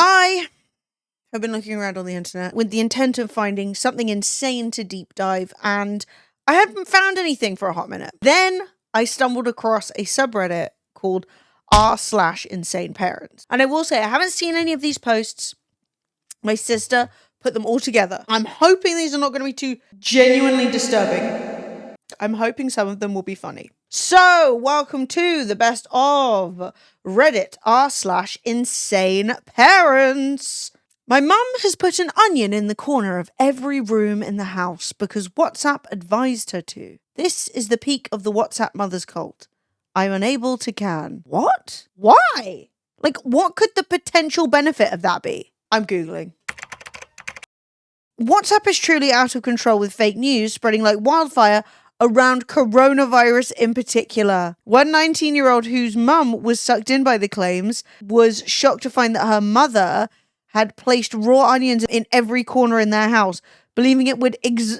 I have been looking around on the internet with the intent of finding something insane to deep dive, and I hadn't found anything for a hot minute. Then I stumbled across a subreddit called r/Insaneparents. And I will say, I haven't seen any of these posts. My sister put them all together. I'm hoping these are not going to be too genuinely disturbing. I'm hoping some of them will be funny. So, welcome to the best of Reddit r/Insaneparents. My mum has put an onion in the corner of every room in the house because WhatsApp advised her to. This is the peak of the WhatsApp mother's cult. I'm unable to can. What? Why? Like, what could the potential benefit of that be? I'm Googling. WhatsApp is truly out of control with fake news spreading like wildfire around coronavirus in particular. One 19-year-old whose mum was sucked in by the claims was shocked to find that her mother had placed raw onions in every corner in their house, believing it would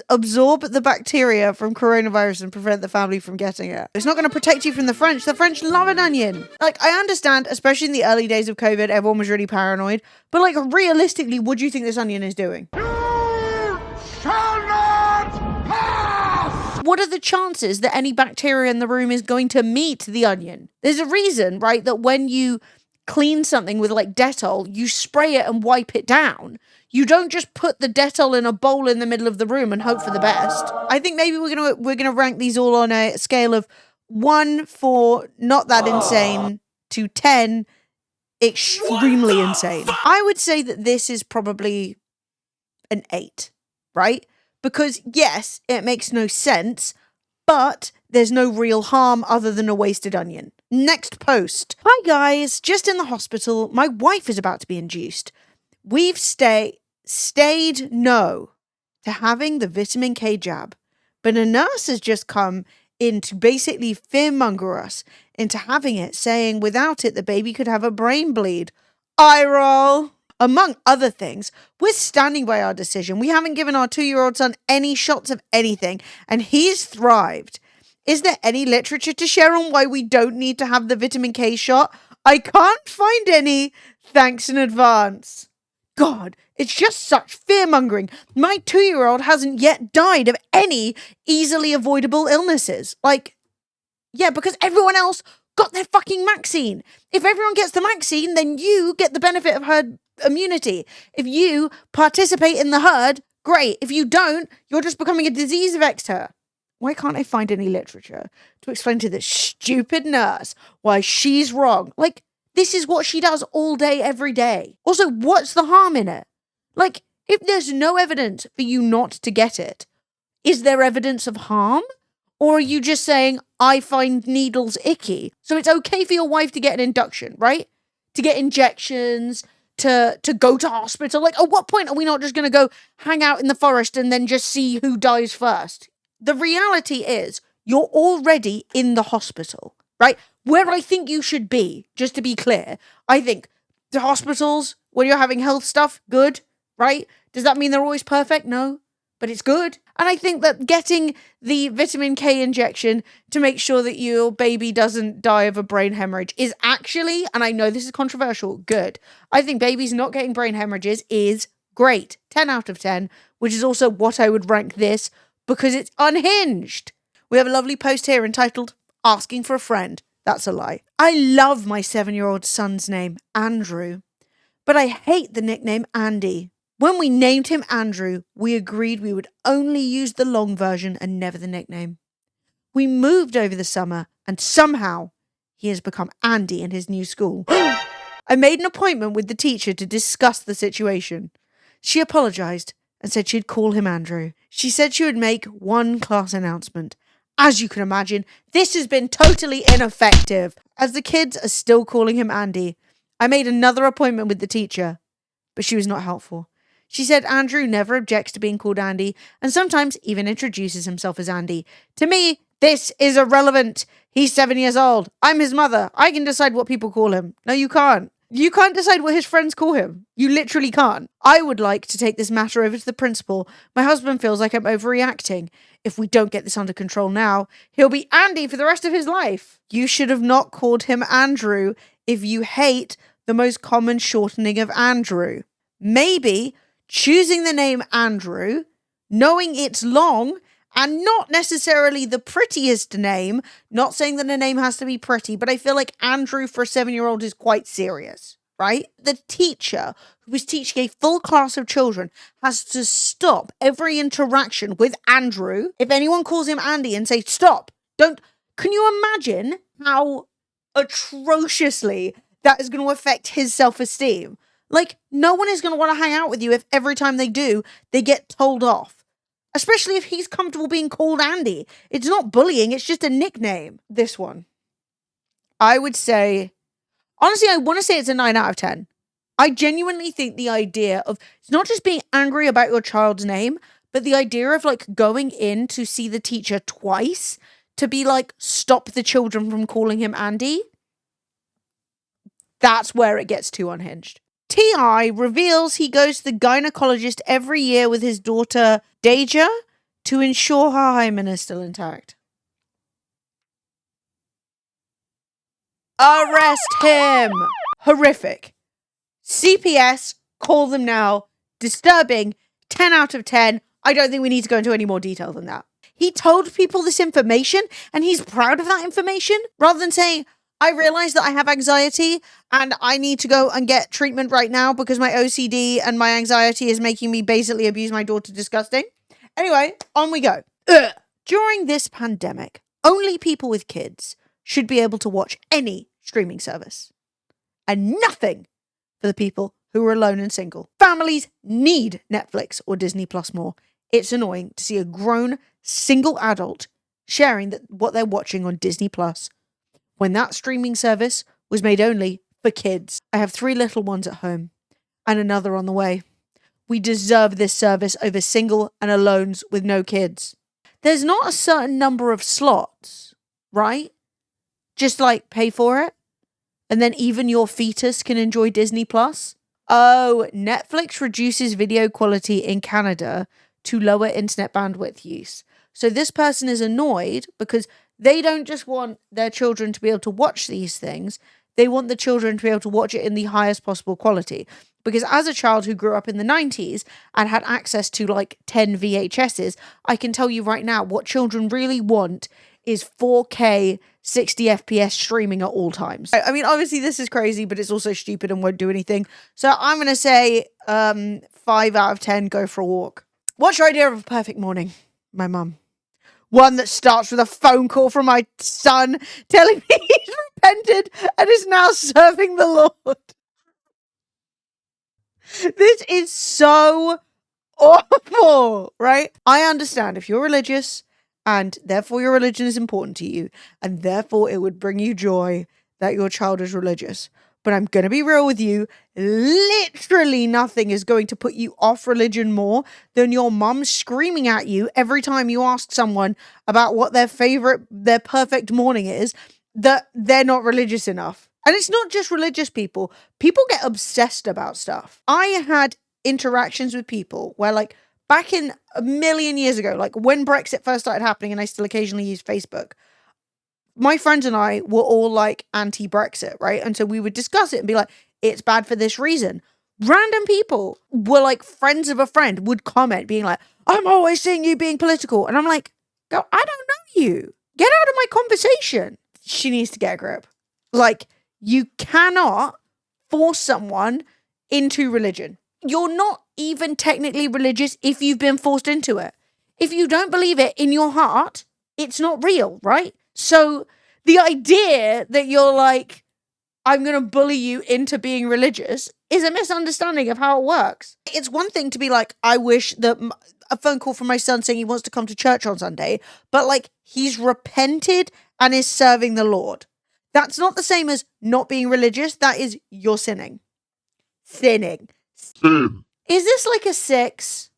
absorb the bacteria from coronavirus and prevent the family from getting it. It's not going to protect you from the French. The French love an onion. Like, I understand, especially in the early days of COVID, everyone was really paranoid. But, like, realistically, what do you think this onion is doing? You shall not pass! What are the chances that any bacteria in the room is going to meet the onion? There's a reason, right, that when you clean something with like Dettol, you spray it and wipe it down. You don't just put the Dettol in a bowl in the middle of the room and hope for the best. I think maybe we're gonna rank these all on a scale of 1 for not that insane to 10 extremely insane. I would say that this is probably an 8, right? Because yes, it makes no sense, but there's no real harm other than a wasted onion. Next post. Hi guys, just in the hospital. My wife is about to be induced. We've stayed no to having the vitamin K jab, but a nurse has just come in to basically fearmonger us into having it, saying without it the baby could have a brain bleed. Eye roll. Among other things, we're standing by our decision. We haven't given our 2-year-old son any shots of anything, and he's thrived. Is there any literature to share on why we don't need to have the vitamin K shot? I can't find any. Thanks in advance. God, it's just such fear-mongering. My 2-year-old hasn't yet died of any easily avoidable illnesses. Like, yeah, because everyone else got their fucking vaccine. If everyone gets the vaccine, then you get the benefit of herd immunity. If you participate in the herd, great. If you don't, you're just becoming a disease vector. Why can't I find any literature to explain to this stupid nurse why she's wrong? Like, this is what she does all day, every day. Also, what's the harm in it? Like, if there's no evidence for you not to get it, is there evidence of harm? Or are you just saying, I find needles icky, so it's okay for your wife to get an induction, right? To get injections, to go to hospital. Like, at what point are we not just going to go hang out in the forest and then just see who dies first? The reality is, you're already in the hospital, right? Where I think you should be, just to be clear, I think the hospitals, when you're having health stuff, good, right? Does that mean they're always perfect? No, but it's good. And I think that getting the vitamin K injection to make sure that your baby doesn't die of a brain hemorrhage is actually, and I know this is controversial, good. I think babies not getting brain hemorrhages is great. 10 out of 10, which is also what I would rank this, because it's unhinged. We have a lovely post here entitled, Asking for a Friend. That's a lie. I love my 7-year-old son's name, Andrew, but I hate the nickname Andy. When we named him Andrew, we agreed we would only use the long version and never the nickname. We moved over the summer, and somehow he has become Andy in his new school. I made an appointment with the teacher to discuss the situation. She apologized and said she'd call him Andrew. She said she would make one class announcement. As you can imagine, this has been totally ineffective, as the kids are still calling him Andy. I made another appointment with the teacher, but she was not helpful. She said Andrew never objects to being called Andy, and sometimes even introduces himself as Andy. To me, this is irrelevant. He's 7 years old. I'm his mother. I can decide what people call him. No, you can't. You can't decide what his friends call him. You literally can't. I would like to take this matter over to the principal. My husband feels like I'm overreacting. If we don't get this under control now, he'll be Andy for the rest of his life. You should have not called him Andrew if you hate the most common shortening of Andrew. Maybe choosing the name Andrew, knowing it's long and not necessarily the prettiest name, not saying that a name has to be pretty, but I feel like Andrew for a 7-year-old is quite serious, right? The teacher who is teaching a full class of children has to stop every interaction with Andrew. If anyone calls him Andy, and say, stop, don't. Can you imagine how atrociously that is going to affect his self-esteem? Like, no one is going to want to hang out with you if every time they do, they get told off. Especially if he's comfortable being called Andy. It's not bullying, it's just a nickname. This one, I would say, honestly, I want to say it's a 9 out of 10. I genuinely think the idea of, it's not just being angry about your child's name, but the idea of like going in to see the teacher twice to be like, stop the children from calling him Andy. That's where it gets too unhinged. T.I. reveals he goes to the gynecologist every year with his daughter Deja to ensure her hymen is still intact. Arrest him! Horrific. CPS, call them now. Disturbing. 10 out of 10. I don't think we need to go into any more detail than that. He told people this information and he's proud of that information rather than saying, I realize that I have anxiety and I need to go and get treatment right now because my OCD and my anxiety is making me basically abuse my daughter disgusting. Anyway, on we go. During this pandemic, only people with kids should be able to watch any streaming service and nothing for the people who are alone and single. Families need Netflix or Disney Plus more. It's annoying to see a grown single adult sharing what they're watching on Disney Plus when that streaming service was made only for kids. I have 3 little ones at home and another on the way. We deserve this service over single and alones with no kids. There's not a certain number of slots, right? Just like pay for it. And then even your fetus can enjoy Disney Plus. Oh, Netflix reduces video quality in Canada to lower internet bandwidth use. So this person is annoyed because they don't just want their children to be able to watch these things. They want the children to be able to watch it in the highest possible quality. Because as a child who grew up in the 90s and had access to like 10 VHSs, I can tell you right now what children really want is 4K 60 FPS streaming at all times. I mean, obviously this is crazy, but it's also stupid and won't do anything. So I'm going to say 5 out of 10, go for a walk. What's your idea of a perfect morning, my mum? One that starts with a phone call from my son telling me he's repented and is now serving the Lord. This is so awful, right? I understand if you're religious and therefore your religion is important to you and therefore it would bring you joy that your child is religious. But I'm going to be real with you. Literally nothing is going to put you off religion more than your mum screaming at you every time you ask someone about what their perfect morning is, that they're not religious enough. And it's not just religious people. People get obsessed about stuff. I had interactions with people where like back in a million years ago, like when Brexit first started happening and I still occasionally use Facebook, my friends and I were all like anti-Brexit, right? And so we would discuss it and be like, it's bad for this reason. Random people were like friends of a friend would comment being like, I'm always seeing you being political. And I'm like, girl, I don't know you. Get out of my conversation. She needs to get a grip. Like, you cannot force someone into religion. You're not even technically religious if you've been forced into it. If you don't believe it in your heart, it's not real, right? So the idea that you're like, I'm going to bully you into being religious is a misunderstanding of how it works. It's one thing to be like, I wish that a phone call from my son saying he wants to come to church on Sunday, but like he's repented and is serving the Lord. That's not the same as not being religious. That is you're sinning. Sinning. Sin. Is this like a 6?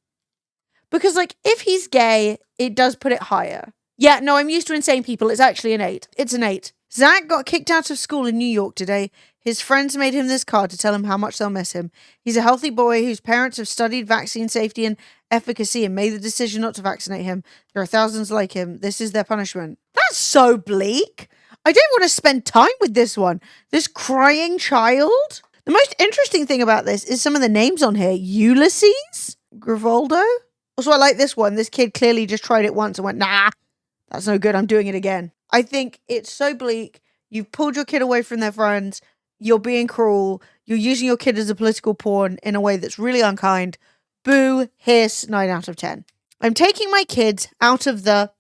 Because like if he's gay, it does put it higher. Yeah, no, I'm used to insane people. It's actually an 8. It's an 8. Zach got kicked out of school in New York today. His friends made him this card to tell him how much they'll miss him. He's a healthy boy whose parents have studied vaccine safety and efficacy and made the decision not to vaccinate him. There are thousands like him. This is their punishment. That's so bleak. I don't want to spend time with this one. This crying child. The most interesting thing about this is some of the names on here. Ulysses? Grivaldo? Also, I like this one. This kid clearly just tried it once and went, nah, that's no good. I'm doing it again. I think it's so bleak. You've pulled your kid away from their friends. You're being cruel. You're using your kid as a political pawn in a way that's really unkind. Boo, hiss, 9 out of 10. I'm taking my kids out of the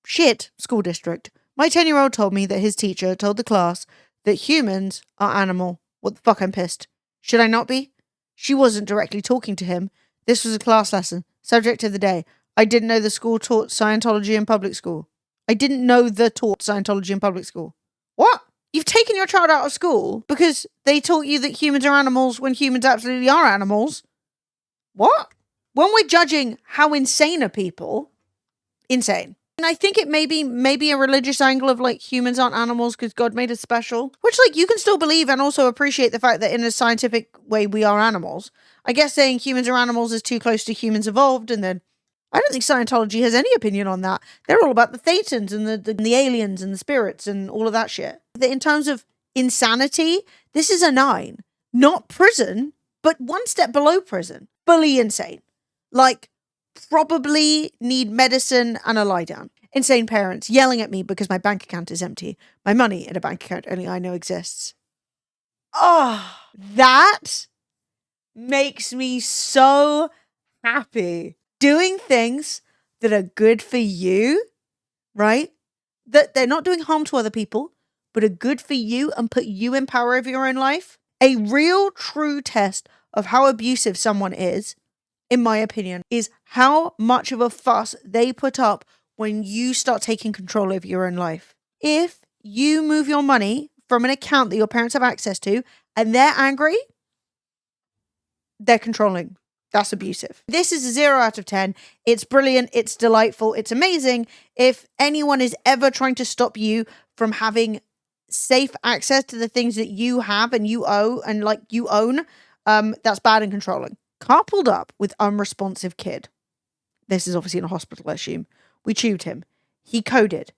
shit school district. My 10-year-old told me that his teacher told the class that humans are animal. What the fuck, I'm pissed. Should I not be? She wasn't directly talking to him. This was a class lesson. Subject of the day. I didn't know the school taught Scientology in public school. I didn't know the taught Scientology in public school. What? You've taken your child out of school because they taught you that humans are animals when humans absolutely are animals? What? When we're judging how insane are people, insane. And I think it may be a religious angle of like humans aren't animals because God made us special, which like you can still believe and also appreciate the fact that in a scientific way we are animals. I guess saying humans are animals is too close to humans evolved, and then I don't think Scientology has any opinion on that. They're all about the thetans and the aliens and the spirits and all of that shit. In terms of insanity, this is a 9. Not prison, but one step below prison. Fully insane. Like, probably need medicine and a lie down. Insane parents yelling at me because my bank account is empty. My money in a bank account only I know exists. Oh, that makes me so happy. Doing things that are good for you, right? That they're not doing harm to other people, but are good for you and put you in power over your own life. A real true test of how abusive someone is, in my opinion, is how much of a fuss they put up when you start taking control over your own life. If you move your money from an account that your parents have access to and they're angry, they're controlling. That's abusive. This is a 0 out of 10. It's brilliant. It's delightful. It's amazing. If anyone is ever trying to stop you from having safe access to the things that you have and you owe and like you own, that's bad and controlling. Coupled up with unresponsive kid. This is obviously in a hospital, I assume. We tubed him. He coded.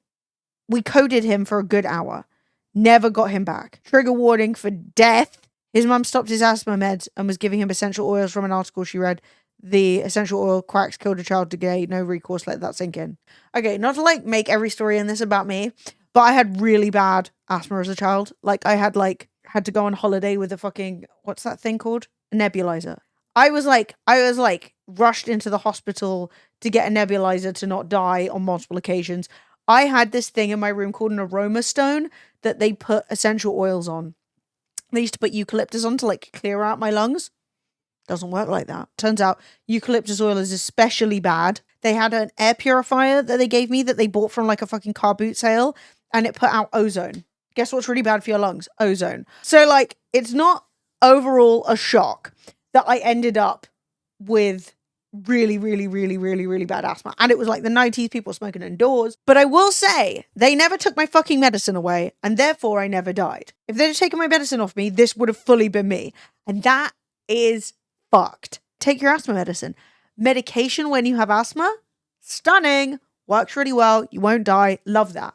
We coded him for a good hour. Never got him back. Trigger warning for death. His mum stopped his asthma meds and was giving him essential oils from an article she read. The essential oil quacks killed a child today. No recourse. Let that sink in. Okay, not to like make every story in this about me, but I had really bad asthma as a child. Like I had to go on holiday with a fucking, what's that thing called? A nebulizer. I was rushed into the hospital to get a nebulizer to not die on multiple occasions. I had this thing in my room called an aroma stone that they put essential oils on. They used to put eucalyptus on to like clear out my lungs. Doesn't work like that. Turns out eucalyptus oil is especially bad. They had an air purifier that they gave me that they bought from like a fucking car boot sale, and it put out ozone. Guess what's really bad for your lungs? Ozone. So like it's not overall a shock that I ended up with really, really, really, really, really bad asthma. And it was like the 90s, people smoking indoors. But I will say, they never took my fucking medicine away, and therefore I never died. If they'd have taken my medicine off me, this would have fully been me. And that is fucked. Take your asthma medicine. Medication when you have asthma, stunning, works really well, you won't die, love that.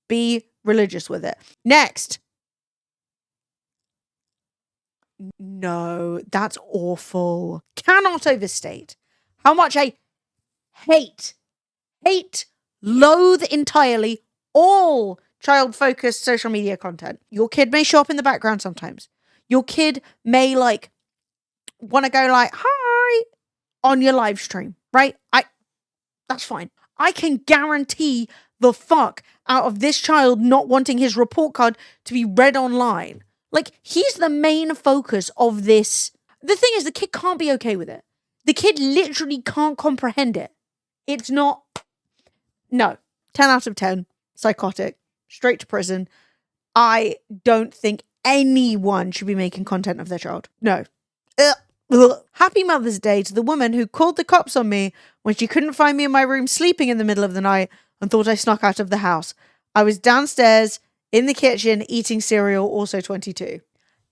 Be religious with it. Next. No, that's awful. Cannot overstate how much I hate, loathe entirely all child-focused social media content. Your kid may show up in the background sometimes. Your kid may like want to go like, hi, on your live stream, right? That's fine. I can guarantee the fuck out of this child not wanting his report card to be read online. Like, he's the main focus of this. The thing is, the kid can't be okay with it. The kid literally can't comprehend it. It's not. No. 10 out of 10. Psychotic. Straight to prison. I don't think anyone should be making content of their child. No. Happy Mother's Day to the woman who called the cops on me when she couldn't find me in my room sleeping in the middle of the night and thought I snuck out of the house. I was downstairs in the kitchen eating cereal, also 22.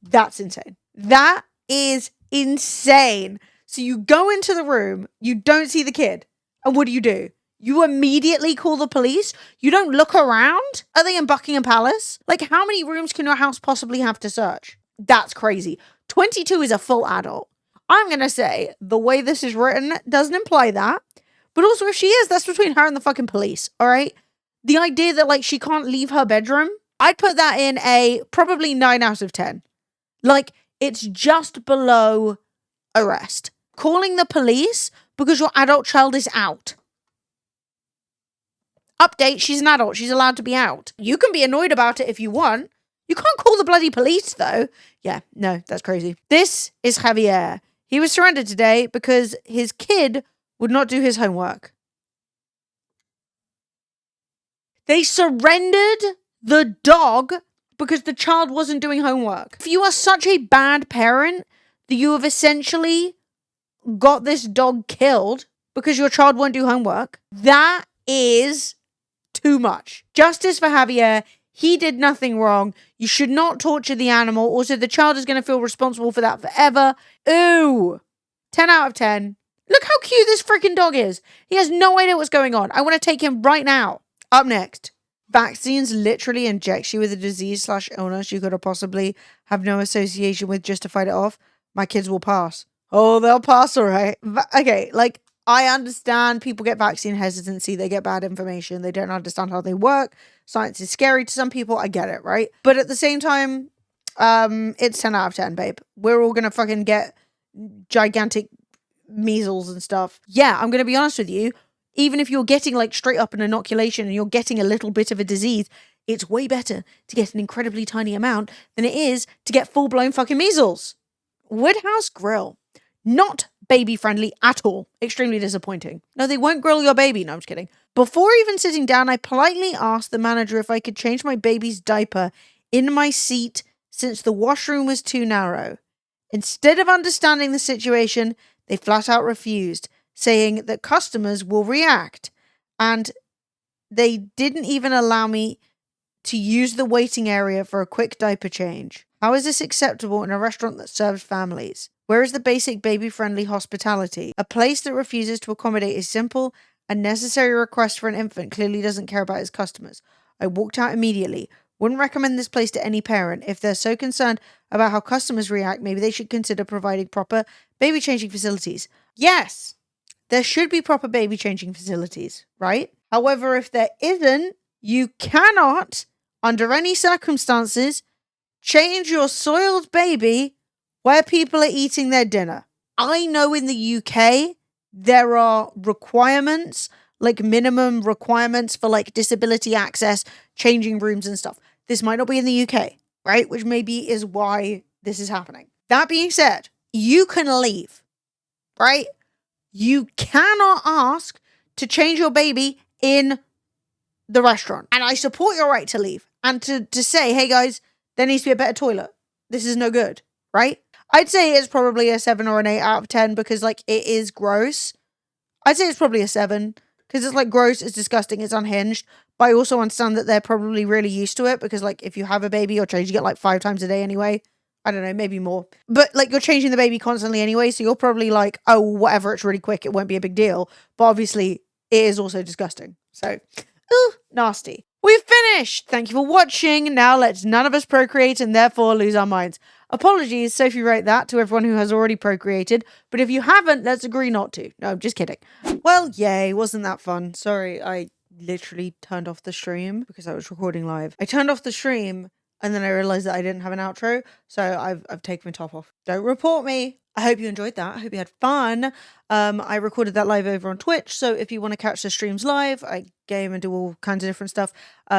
That's insane. That is insane. So you go into the room, you don't see the kid. And what do? You immediately call the police? You don't look around? Are they in Buckingham Palace? Like, how many rooms can your house possibly have to search? That's crazy. 22 is a full adult. I'm going to say the way this is written doesn't imply that. But also, if she is, that's between her and the fucking police, all right? The idea that, like, she can't leave her bedroom, I'd put that in a probably 9 out of 10. Like, it's just below arrest. Calling the police because your adult child is out. Update, she's an adult. She's allowed to be out. You can be annoyed about it if you want. You can't call the bloody police, though. Yeah, no, that's crazy. This is Javier. He was surrendered today because his kid would not do his homework. They surrendered the dog because the child wasn't doing homework. If you are such a bad parent that you have essentially got this dog killed because your child won't do homework, that is too much. Justice for Javier. He did nothing wrong. You should not torture the animal. Also, the child is going to feel responsible for that forever. Ooh. 10 out of 10. Look how cute this freaking dog is. He has no idea what's going on. I want to take him right now. Up next. Vaccines literally inject you with a disease/illness you could possibly have no association with just to fight it off. My kids will pass. Oh, they'll pass, all right. Okay, like, I understand people get vaccine hesitancy. They get bad information. They don't understand how they work. Science is scary to some people. I get it, right? But at the same time, it's 10 out of 10, babe. We're all going to fucking get gigantic measles and stuff. Yeah, I'm going to be honest with you. Even if you're getting like straight up an inoculation and you're getting a little bit of a disease, it's way better to get an incredibly tiny amount than it is to get full-blown fucking measles. Woodhouse Grill. Not baby friendly at all. Extremely disappointing. No, they won't grill your baby. No, I'm just kidding. Before even sitting down, I politely asked the manager if I could change my baby's diaper in my seat since the washroom was too narrow. Instead of understanding the situation, they flat out refused, saying that customers will react. And they didn't even allow me to use the waiting area for a quick diaper change. How is this acceptable in a restaurant that serves families? Where is the basic baby-friendly hospitality? A place that refuses to accommodate a simple and necessary request for an infant clearly doesn't care about its customers. I walked out immediately. Wouldn't recommend this place to any parent. If they're so concerned about how customers react, maybe they should consider providing proper baby changing facilities. Yes, there should be proper baby changing facilities, right? However, if there isn't, you cannot, under any circumstances, change your soiled baby where people are eating their dinner. I know in the UK, there are requirements, like minimum requirements for like disability access, changing rooms and stuff. This might not be in the UK, right? Which maybe is why this is happening. That being said, you can leave, right? You cannot ask to change your baby in the restaurant. And I support your right to leave and to say, hey guys, there needs to be a better toilet. This is no good, right? I'd say it's probably a 7 or an 8 out of 10 because, like, it is gross. I'd say it's probably a 7 because it's, like, gross, it's disgusting, it's unhinged. But I also understand that they're probably really used to it because, like, if you have a baby, you're changing it, like, 5 times a day anyway. I don't know, maybe more. But, like, you're changing the baby constantly anyway, so you're probably like, oh, whatever, it's really quick, it won't be a big deal. But obviously, it is also disgusting. So, nasty. We've finished! Thank you for watching. Now let's none of us procreate and therefore lose our minds. Apologies, Sophie wrote that to everyone who has already procreated, but if you haven't, let's agree not to. No, I'm just kidding. Well, yay, wasn't that fun? Sorry, I literally turned off the stream because I was recording live. I turned off the stream and then I realized that I didn't have an outro, so I've taken my top off. Don't report me. I hope you enjoyed that. I hope you had fun. I recorded that live over on Twitch, so if you want to catch the streams live, I game and do all kinds of different stuff,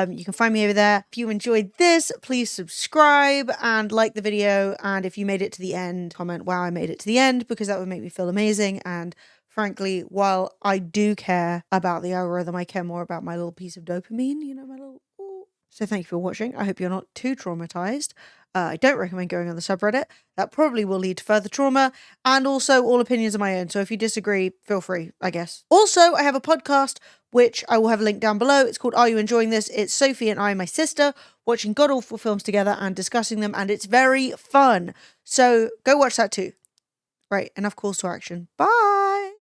you can find me over there. If you enjoyed this, please subscribe and like the video, and if you made it to the end, comment, wow, I made it to the end, because that would make me feel amazing. And frankly, while I do care about the algorithm, I care more about my little piece of dopamine, you know, my little... Ooh. So thank you for watching. I hope you're not too traumatized. I don't recommend going on the subreddit. That probably will lead to further trauma. And also, all opinions are my own. So if you disagree, feel free, I guess. Also, I have a podcast, which I will have a link down below. It's called Are You Enjoying This? It's Sophie and I, my sister, watching god-awful films together and discussing them. And it's very fun. So go watch that too. Right, enough calls to action. Bye!